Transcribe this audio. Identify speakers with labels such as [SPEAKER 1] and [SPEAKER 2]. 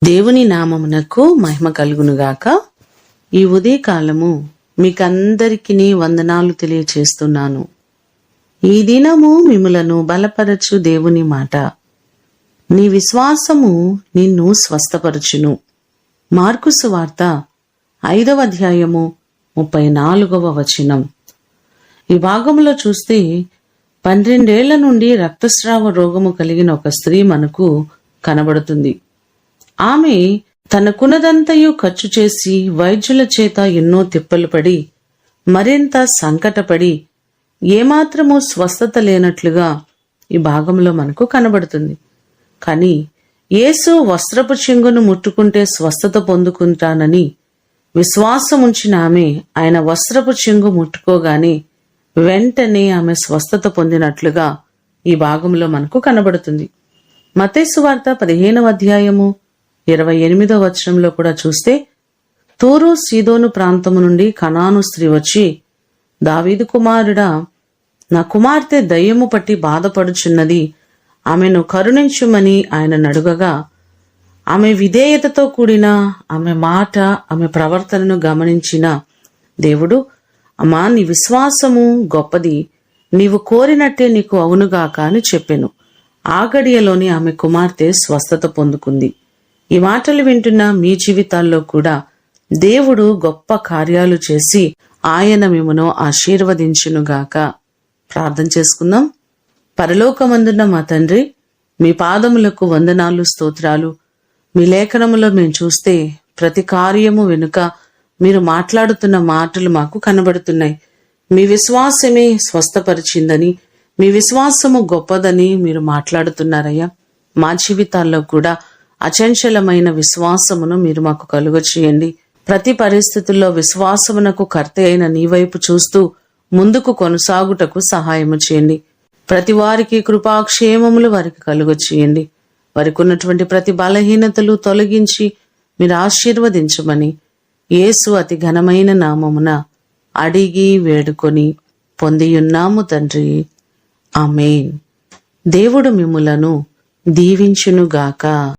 [SPEAKER 1] దేవుని నామమునకు మహిమ కలుగునుగాక. ఈ ఉదయకాలము మీకందరికీ వందనాలు తెలియచేస్తున్నాను. ఈ దినము మిమ్ములను బలపరచు దేవుని మాట. నీ విశ్వాసము నిన్ను స్వస్థపరచును. మార్కు సువార్త 5వ అధ్యాయము 34వ వచనం. ఈ భాగంలో చూస్తే 12 ఏళ్ల నుండి రక్తస్రావ రోగము కలిగిన ఒక స్త్రీ మనకు కనబడుతుంది. ఆమె తనకున్నదంతయు ఖర్చు చేసి వైద్యుల చేత ఎన్నో తిప్పలు పడి మరింత సంకటపడి ఏమాత్రమూ స్వస్థత లేనట్లుగా ఈ భాగంలో మనకు కనబడుతుంది. కానీ యేసు వస్త్రపు చెంగును ముట్టుకుంటే స్వస్థత పొందుకుంటానని విశ్వాసం ఉంచిన ఆమె ఆయన వస్త్రపు చెంగు ముట్టుకోగానే వెంటనే ఆమె స్వస్థత పొందినట్లుగా ఈ భాగంలో మనకు కనబడుతుంది. మత్తయి సువార్త 15వ అధ్యాయము 28వ వచనంలో కూడా చూస్తే, తూరు సీదోను ప్రాంతము నుండి కనాను స్త్రీ వచ్చి, దావీదు కుమారుడా, నా కుమార్తె దయ్యము పట్టి బాధపడుచున్నది, ఆమెను కరుణించుమని ఆయన నడుగగా, ఆమె విధేయతతో కూడిన ఆమె మాట, ఆమె ప్రవర్తనను గమనించిన దేవుడు, అమ్మా, నీ విశ్వాసము గొప్పది, నీవు కోరినట్టే నీకు అవునుగాక అని చెప్పెను. ఆ గడియలోని ఆమె కుమార్తె స్వస్థత పొందుకుంది. ఈ మాటలు వింటున్న మీ జీవితాల్లో కూడా దేవుడు గొప్ప కార్యాలు చేసి ఆయన మిమ్మును ఆశీర్వదించునుగాక. ప్రార్థన చేసుకుందాం. పరలోకమందున్న మా తండ్రి, మీ పాదములకు వందనాలు, స్తోత్రాలు. మీ లేఖనములో మేము చూస్తే ప్రతి కార్యము వెనుక మీరు మాట్లాడుతున్న మాటలు మాకు కనబడుతున్నాయి. మీ విశ్వాసమే స్వస్థపరిచిందని, మీ విశ్వాసము గొప్పదని మీరు మాట్లాడుతున్నారయ్యా. మా జీవితాల్లో కూడా అచంచలమైన విశ్వాసమును మీరు మాకు కలుగచేయండి. ప్రతి పరిస్థితుల్లో విశ్వాసమునకు కర్త అయిన నీ వైపు చూస్తూ ముందుకు కొనసాగుటకు సహాయము చేయండి. ప్రతి వారికి కృపాక్షేమములు వారికి కలుగచేయండి. వారికి ఉన్నటువంటి ప్రతి బలహీనతలు తొలగించి మీరు ఆశీర్వదించమని యేసు అతి ఘనమైన నామమున అడిగి వేడుకొని పొందియున్నాము తండ్రి. ఆమేన్. దేవుడు మిమ్ములను దీవించునుగాక.